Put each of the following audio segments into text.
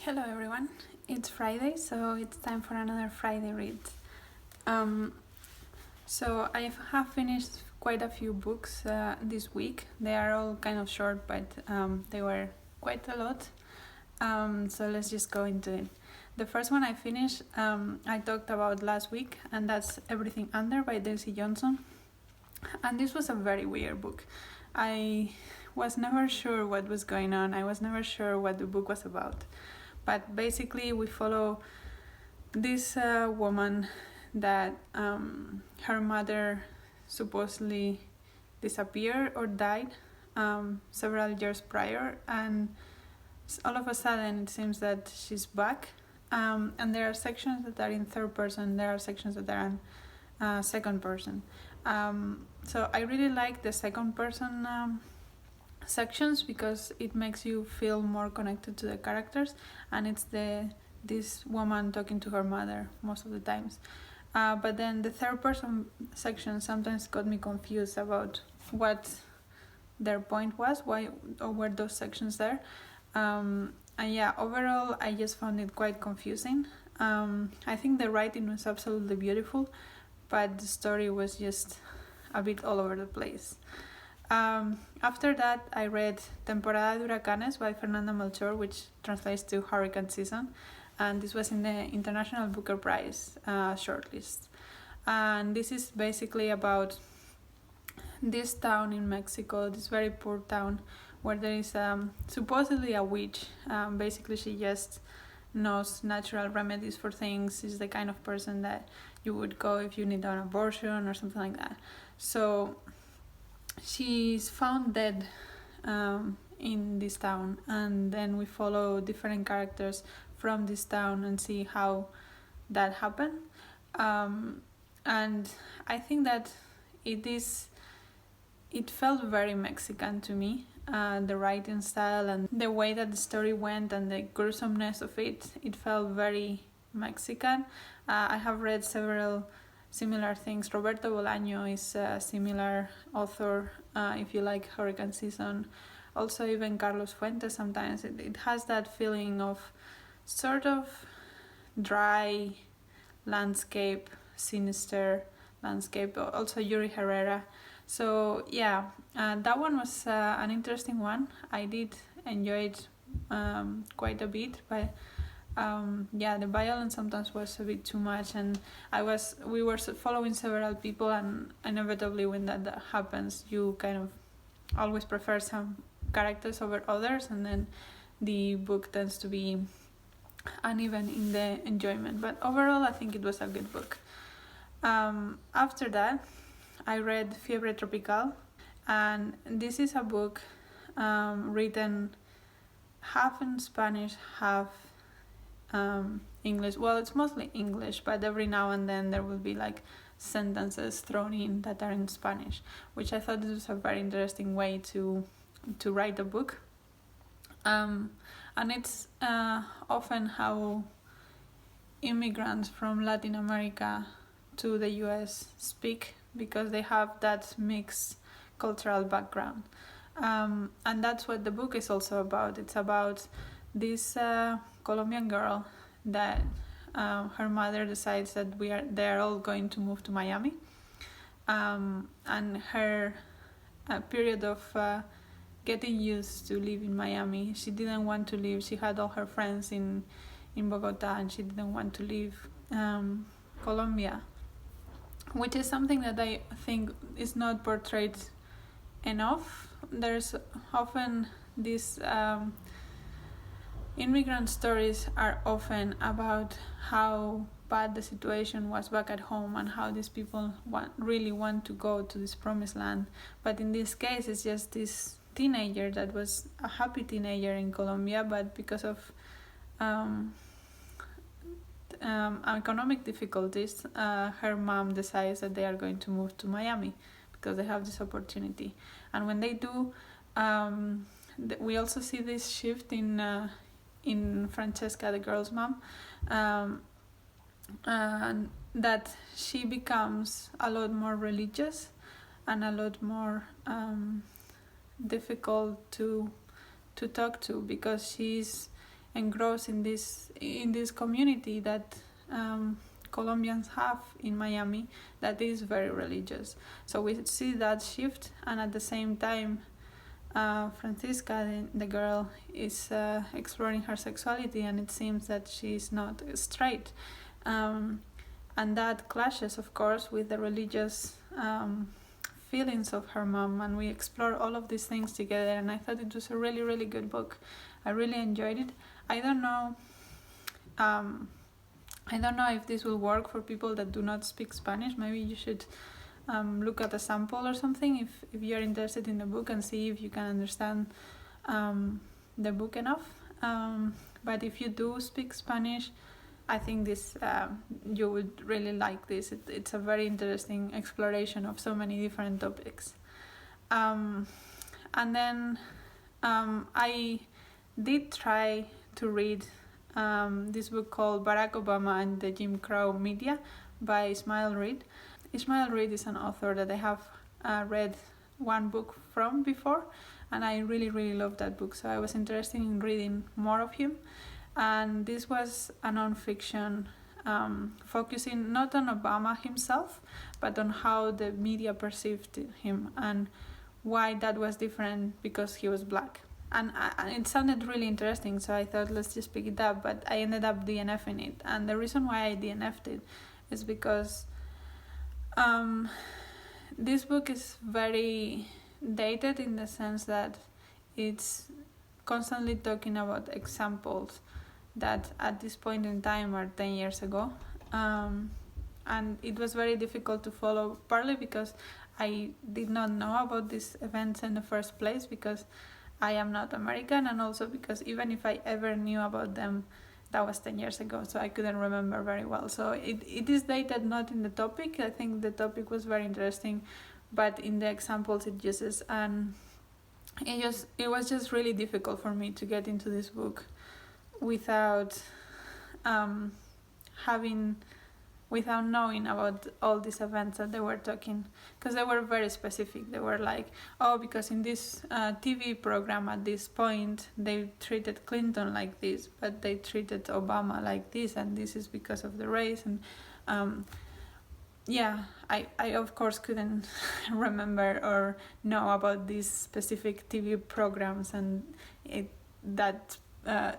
Hello everyone, it's Friday, so it's time for another Friday read. So I have finished quite a few books this week. They are all kind of short, but they were quite a lot. So let's just go into it. The first one I finished, I talked about last week, and that's Everything Under by Daisy Johnson. And this was a very weird book. I was never sure what was going on. I was never sure what the book was about. But basically we follow this woman that her mother supposedly disappeared or died several years prior, and all of a sudden it seems that she's back, and there are sections that are in third person, there are sections that are in second person. So I really like the second person sections because it makes you feel more connected to the characters, and it's this woman talking to her mother most of the times. But then the third person section sometimes got me confused about what their point was, why or were those sections there. And yeah, overall I just found it quite confusing. I think the writing was absolutely beautiful, but the story was just a bit all over the place. After that, I read Temporada de huracanes by Fernanda Melchior, which translates to hurricane season, and this was in the International Booker Prize shortlist. And this is basically about this town in Mexico, this very poor town, where there is supposedly a witch. Basically, she just knows natural remedies for things. She's the kind of person that you would go if you need an abortion or something like that. So she's found dead in this town, and then we follow different characters from this town and see how that happened. And I think that it felt very Mexican to me, the writing style and the way that the story went and the gruesomeness of it felt very Mexican. I have read several similar things. Roberto Bolaño is a similar author, if you like hurricane season. Also even Carlos Fuentes sometimes. It has that feeling of sort of dry landscape, sinister landscape. Also Yuri Herrera. So yeah, that one was an interesting one. I did enjoy it quite a bit, but yeah, the violence sometimes was a bit too much, and we were following several people, and inevitably when that happens, you kind of always prefer some characters over others, and then the book tends to be uneven in the enjoyment. But overall, I think it was a good book. After that, I read Fiebre Tropical, and this is a book written half in Spanish, half English. Well, it's mostly English, but every now and then there will be like sentences thrown in that are in Spanish, which I thought this was a very interesting way to write a book. And it's often how immigrants from Latin America to the US speak, because they have that mixed cultural background. And that's what the book is also about. It's about this Colombian girl that her mother decides that they're all going to move to Miami, and her period of getting used to live in Miami. She didn't want to leave. She had all her friends in Bogota, and she didn't want to leave Colombia, which is something that I think is not portrayed enough. There's often this immigrant stories are often about how bad the situation was back at home and how these people really want to go to this promised land. But in this case, it's just this teenager that was a happy teenager in Colombia, but because of economic difficulties, her mom decides that they are going to move to Miami because they have this opportunity. And when they do, we also see this shift in Francesca, the girl's mom, and that she becomes a lot more religious and a lot more difficult to talk to, because she's engrossed in this community that Colombians have in Miami that is very religious. So we see that shift, and at the same time, Francisca, the girl, is exploring her sexuality, and it seems that she's not straight. And that clashes, of course, with the religious feelings of her mom, and we explore all of these things together, and I thought it was a really, really good book. I really enjoyed it. I don't know if this will work for people that do not speak Spanish. Maybe you should look at a sample or something if you're interested in the book, and see if you can understand the book enough. But if you do speak Spanish, I think this you would really like this. It's a very interesting exploration of so many different topics. And then I did try to read this book called Barack Obama and the Jim Crow Media by Ishmael Reed. Ishmael Reed is an author that I have read one book from before, and I really, really loved that book, so I was interested in reading more of him. And this was a non-fiction focusing not on Obama himself, but on how the media perceived him and why that was different because he was black. And it sounded really interesting, so I thought, let's just pick it up, but I ended up DNFing it. And the reason why I DNF'd it is because this book is very dated in the sense that it's constantly talking about examples that at this point in time are 10 years ago. And it was very difficult to follow, partly because I did not know about these events in the first place, because I am not American, and also because even if I ever knew about them, that was 10 years ago, so I couldn't remember very well. So it is dated not in the topic. I think the topic was very interesting, but in the examples it uses, and it was just really difficult for me to get into this book without without knowing about all these events that they were talking, because they were very specific. They were like, oh, because in this TV program at this point they treated Clinton like this, but they treated Obama like this, and this is because of the race. And I of course couldn't remember or know about these specific TV programs and that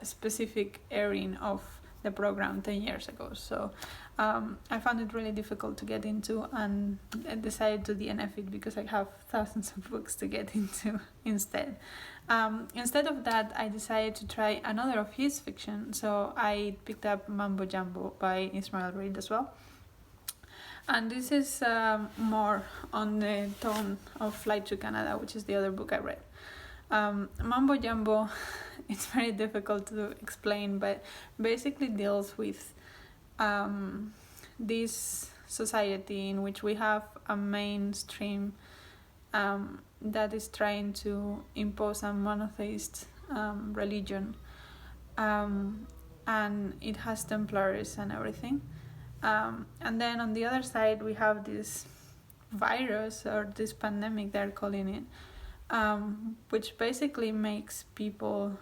specific airing of the program 10 years ago. So I found it really difficult to get into, and I decided to DNF it because I have thousands of books to get into instead. Instead of that, I decided to try another of his fiction, so I picked up Mambo Jambo by Ishmael Reed as well. And this is more on the tone of Flight to Canada, which is the other book I read. Mambo Jambo, it's very difficult to explain, but basically deals with this society in which we have a mainstream that is trying to impose a monotheist religion, and it has Templars and everything. And then on the other side we have this virus, or this pandemic they're calling it, which basically makes people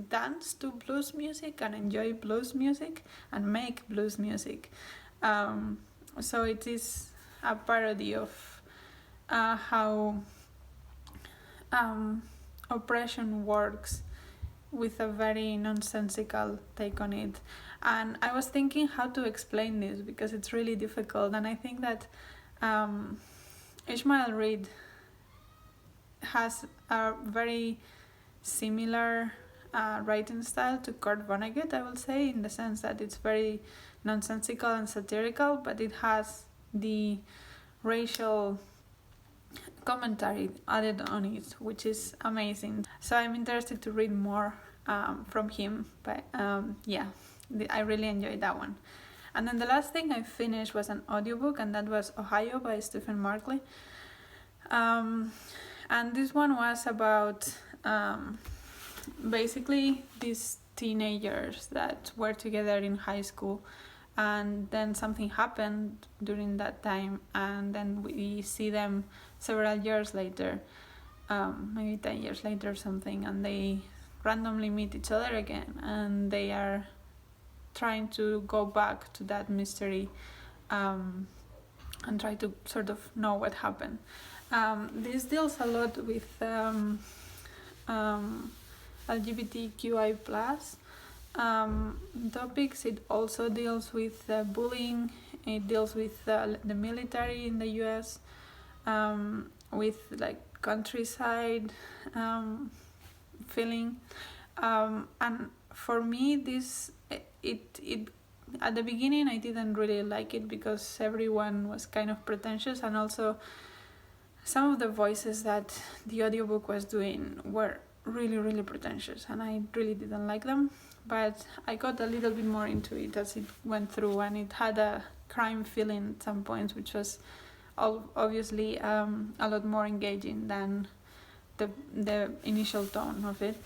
dance to blues music and enjoy blues music and make blues music. So it is a parody of how oppression works, with a very nonsensical take on it. And I was thinking how to explain this, because it's really difficult, and I think that Ishmael Reed has a very similar writing style to Kurt Vonnegut, I will say, in the sense that it's very nonsensical and satirical, but it has the racial commentary added on it, which is amazing. So I'm interested to read more from him, but I really enjoyed that one. And then the last thing I finished was an audiobook, and that was Ohio by Stephen Markley. And this one was about basically these teenagers that were together in high school, and then something happened during that time, and then we see them several years later, maybe 10 years later or something, and they randomly meet each other again, and they are trying to go back to that mystery and try to sort of know what happened. This deals a lot with LGBTQI plus topics. It also deals with bullying. It deals with the military in the US, with like countryside feeling, and for me this it at the beginning I didn't really like it because everyone was kind of pretentious, and also some of the voices that the audiobook was doing were really pretentious, and I really didn't like them. But I got a little bit more into it as it went through, and it had a crime feeling at some points, which was obviously a lot more engaging than the initial tone of it.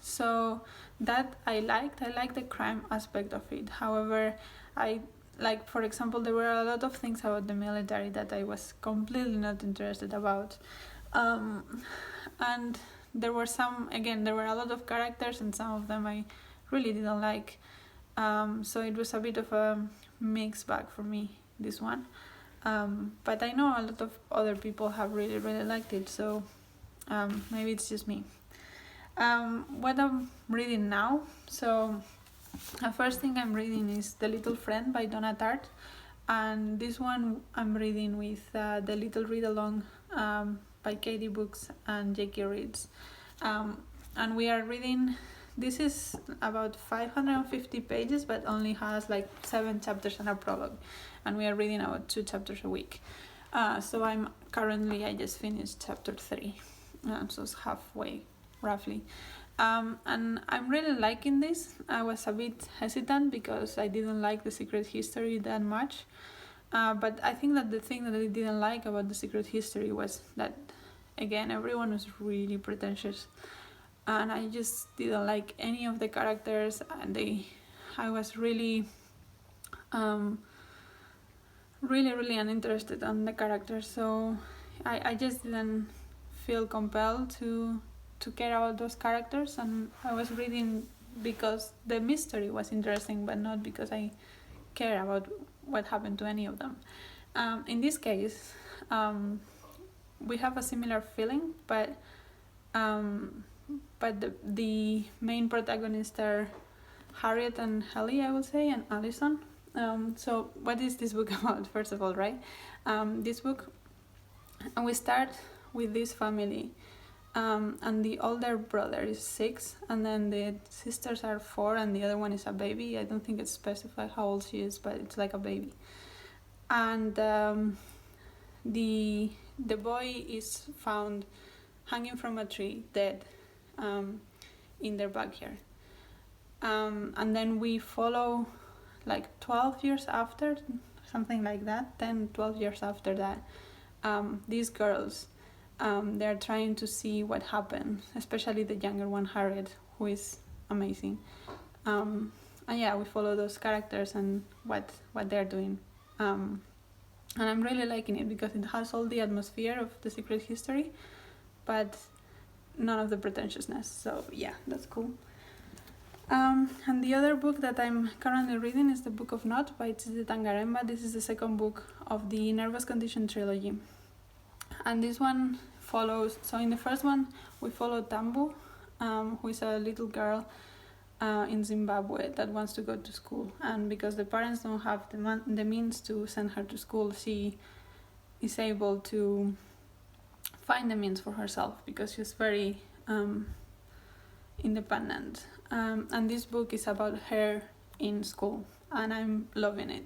So that I liked the crime aspect of it. However, for example, there were a lot of things about the military that I was completely not interested about. And there were a lot of characters, and some of them I really didn't like. So it was a bit of a mixed bag for me, this one. But I know a lot of other people have really liked it, so maybe it's just me. What I'm reading now, so the first thing I'm reading is The Little Friend by Donna Tartt, and this one I'm reading with The Little Read Along by Katie Books and J.K. Reads, and we are reading. This is about 550 pages, but only has like 7 chapters and a prologue, and we are reading about 2 chapters a week. So I just finished chapter 3, so it's halfway roughly. And I'm really liking this. I was a bit hesitant because I didn't like The Secret History that much. But I think that the thing that I didn't like about The Secret History was that, again, everyone was really pretentious. And I just didn't like any of the characters, and I was really uninterested on the characters. So I just didn't feel compelled to care about those characters, and I was reading because the mystery was interesting, but not because I care about what happened to any of them. In this case, we have a similar feeling, but the main protagonists are Harriet and Helly, I would say, and Allison. So what is this book about, first of all, right? This book, and we start with this family, and the older brother is 6, and then the sisters are 4, and the other one is a baby. I don't think it's specified how old she is, but it's like a baby. And the boy is found hanging from a tree, dead, in their backyard. And then we follow like 12 years after, something like that, 10, 12 years after that, these girls, they're trying to see what happened, especially the younger one, Harriet, who is amazing. And yeah, we follow those characters and what they're doing. And I'm really liking it because it has all the atmosphere of The Secret History, but none of the pretentiousness. So yeah, that's cool. And the other book that I'm currently reading is The Book of Not by Tsitsi Dangarembga. This is the second book of the Nervous Condition trilogy. And this one follows, so in the first one we follow Tambu, who is a little girl in Zimbabwe that wants to go to school, and because the parents don't have the means to send her to school, she is able to find the means for herself because she's very independent. And this book is about her in school, and I'm loving it.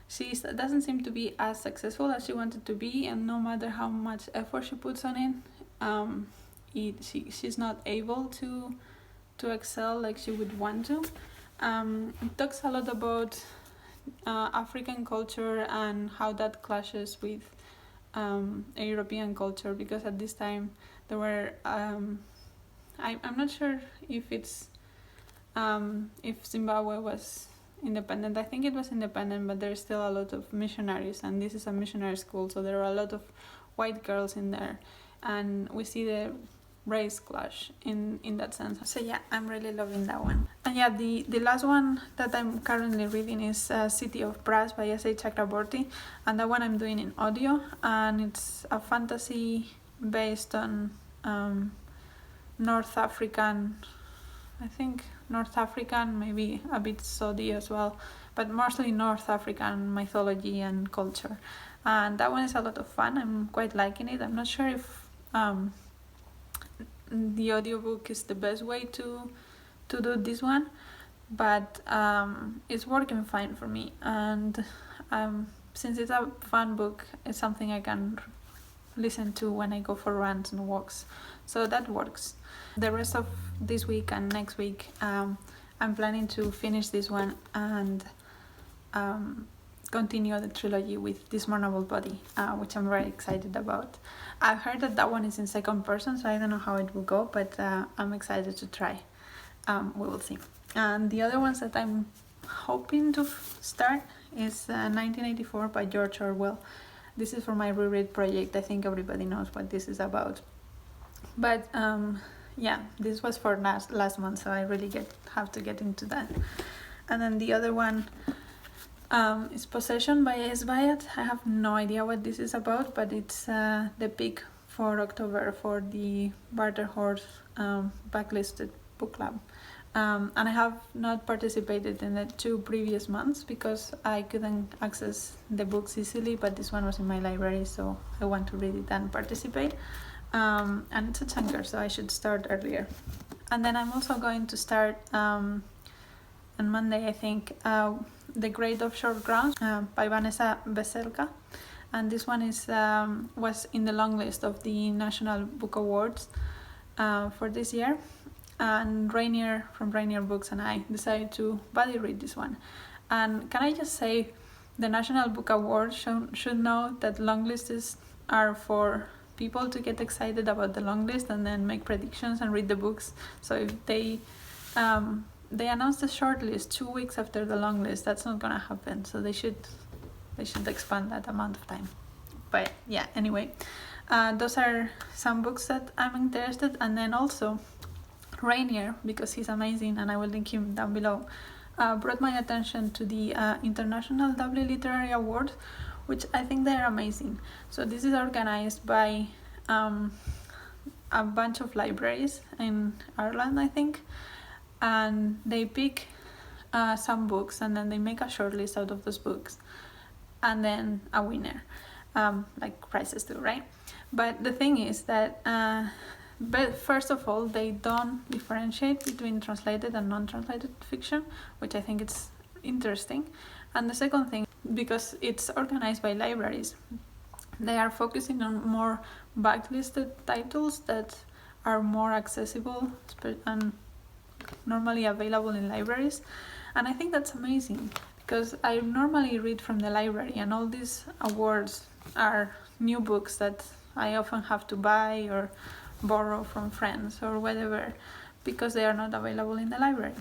She doesn't seem to be as successful as she wanted to be, and no matter how much effort she puts on it, she's not able to excel like she would want to. It talks a lot about African culture and how that clashes with European culture, because at this time there were I'm not sure if it's if Zimbabwe was independent. I think it was independent, but there's still a lot of missionaries, and this is a missionary school, so there are a lot of white girls in there, and we see the race clash in that sense. So yeah, I'm really loving that one. And yeah, the last one that I'm currently reading is City of Brass by S A Chakraborty, and that one I'm doing in audio, and it's a fantasy based on North African, I think North African, maybe a bit Saudi as well, but mostly North African mythology and culture. And that one is a lot of fun. I'm quite liking it. I'm not sure if the audiobook is the best way to do this one, but it's working fine for me. And since it's a fun book, it's something I can listen to when I go for runs and walks, so that works. The rest of this week and next week, I'm planning to finish this one and continue the trilogy with This Mournable Body, which I'm very excited about. I've heard that one is in second person, so I don't know how it will go, but I'm excited to try. We will see. And the other ones that I'm hoping to start is 1984 by George Orwell. This is for my reread project. I think everybody knows what this is about. But yeah, this was for last month, so I really have to get into that. And then the other one is Possession by S. Wyld. I have no idea what this is about, but it's the pick for October for the Barter Horse backlisted book club. And I have not participated in the 2 previous months because I couldn't access the books easily, but this one was in my library, so I want to read it and participate. And it's a chunker, so I should start earlier. And then I'm also going to start on Monday, I think, The Great Offshore Grounds by Vanessa Veselka. And this one is was in the long list of the National Book Awards for this year. And Rainier from Rainier Books and I decided to buddy read this one. And can I just say, the National Book Awards should know that long lists are for people to get excited about the long list and then make predictions and read the books. So if they announced the short list 2 weeks after the long list, that's not gonna happen. So they should expand that amount of time. But yeah, anyway, those are some books that I'm interested. And then also Rainier, because he's amazing and I will link him down below, brought my attention to the International Dublin Literary Awards, which I think they're amazing. So this is organized by a bunch of libraries in Ireland, I think, and they pick some books and then they make a short list out of those books and then a winner, like prizes too, right? But the thing is that but first of all, they don't differentiate between translated and non-translated fiction, which I think it's interesting. And the second thing, because it's organized by libraries, they are focusing on more backlisted titles that are more accessible and normally available in libraries. And I think that's amazing, because I normally read from the library and all these awards are new books that I often have to buy or borrow from friends or whatever because they are not available in the library.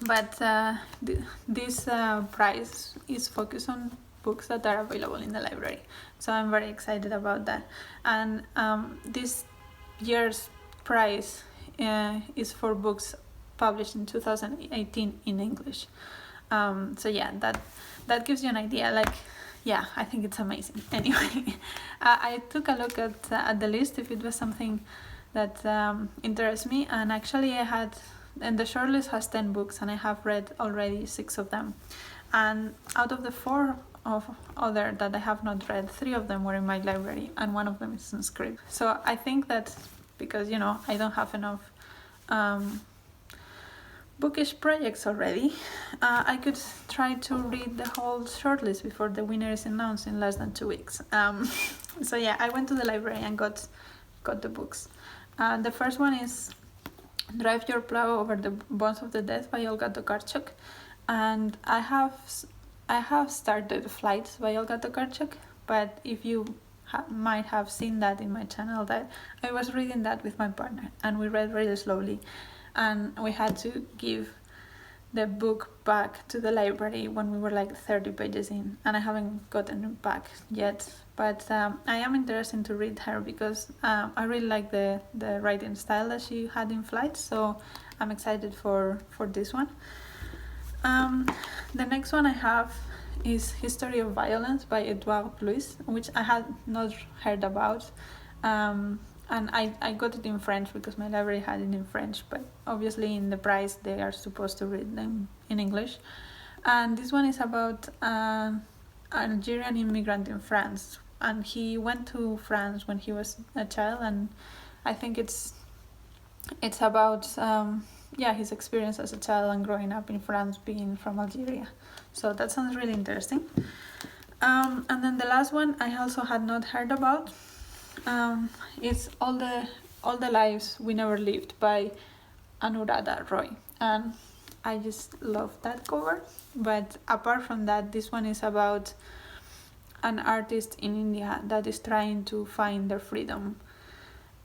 But this prize is focused on books that are available in the library, so I'm very excited about that. And this year's prize is for books published in 2018 in English. So yeah, that gives you an idea. Like, yeah, I think it's amazing. Anyway, I took a look at the list if it was something that interests me, and actually and the shortlist has 10 books and I have read already 6 of them. And out of the 4 of other that I have not read, 3 of them were in my library and 1 of them is in script. So I think that because, I don't have enough bookish projects already, I could try to read the whole shortlist before the winner is announced in less than 2 weeks. So yeah, I went to the library and got the books. The first one is Drive Your Plough Over the Bones of the Dead by Olga Tozarzuk, and I have started Flights by Olga Tozarzuk, but if you might have seen that in my channel, that I was reading that with my partner and we read really slowly, and we had to give the book back to the library when we were like 30 pages in, and I haven't gotten it back yet but I am interested to read her because I really like the writing style that she had in Flight, so I'm excited for this one. The next one I have is History of Violence by Eduard Louis, which I had not heard about. And I got it in French because my library had it in French, but obviously in the price they are supposed to read them in English. And this one is about an Algerian immigrant in France, and he went to France when he was a child, and I think it's about his experience as a child and growing up in France, being from Algeria. So that sounds really interesting. And then the last one I also had not heard about. It's All the Lives We Never Lived by Arhundati Roy, and I just love that cover. But apart from that, this one is about an artist in India that is trying to find their freedom,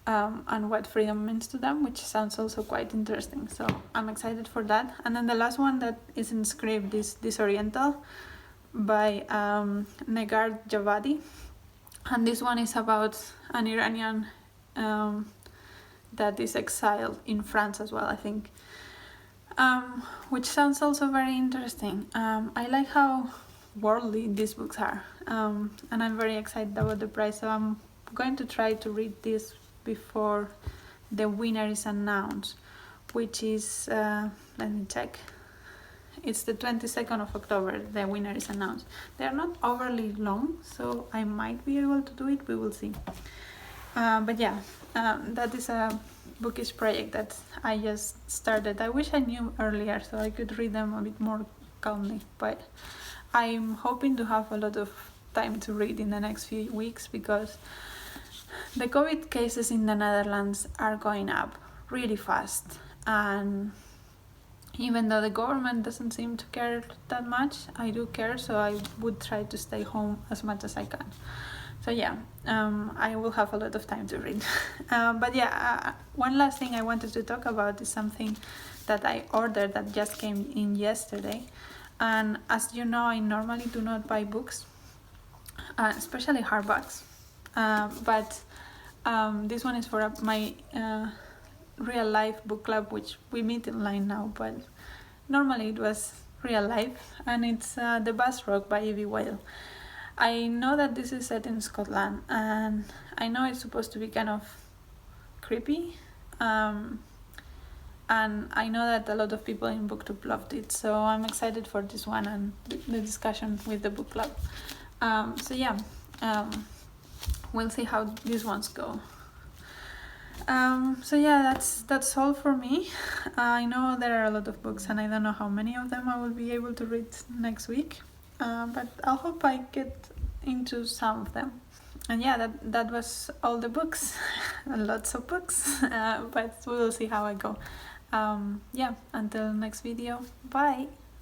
and what freedom means to them, which sounds also quite interesting. So I'm excited for that. And then the last one that is in script is Disoriental by Negar Djavdi. And this one is about an Iranian that is exiled in France as well, I think. Which sounds also very interesting. I like how worldly these books are, and I'm very excited about the price, so I'm going to try to read this before the winner is announced, which is, let me check, it's the 22nd of October, the winner is announced. They're not overly long, so I might be able to do it, we will see. But yeah, that is a bookish project that I just started. I wish I knew earlier so I could read them a bit more calmly, but I'm hoping to have a lot of time to read in the next few weeks because the COVID cases in the Netherlands are going up really fast, and even though the government doesn't seem to care that much, I do care, so I would try to stay home as much as I can. So yeah, I will have a lot of time to read. But yeah, one last thing I wanted to talk about is something that I ordered that just came in yesterday. And as you know, I normally do not buy books, especially hardbacks. But this one is for my real life book club, which we meet online now, but normally it was real life, and it's The Bus Rock by Evie Wyld. I know that this is set in Scotland, and I know it's supposed to be kind of creepy, and I know that a lot of people in BookTube loved it, so I'm excited for this one and the discussion with the book club. So yeah, we'll see how these ones go. So yeah, that's all for me. I know there are a lot of books, and I don't know how many of them I will be able to read next week, but I hope I get into some of them. And yeah, that was all the books. Lots of books, but we will see how I go. Yeah, until next video, bye.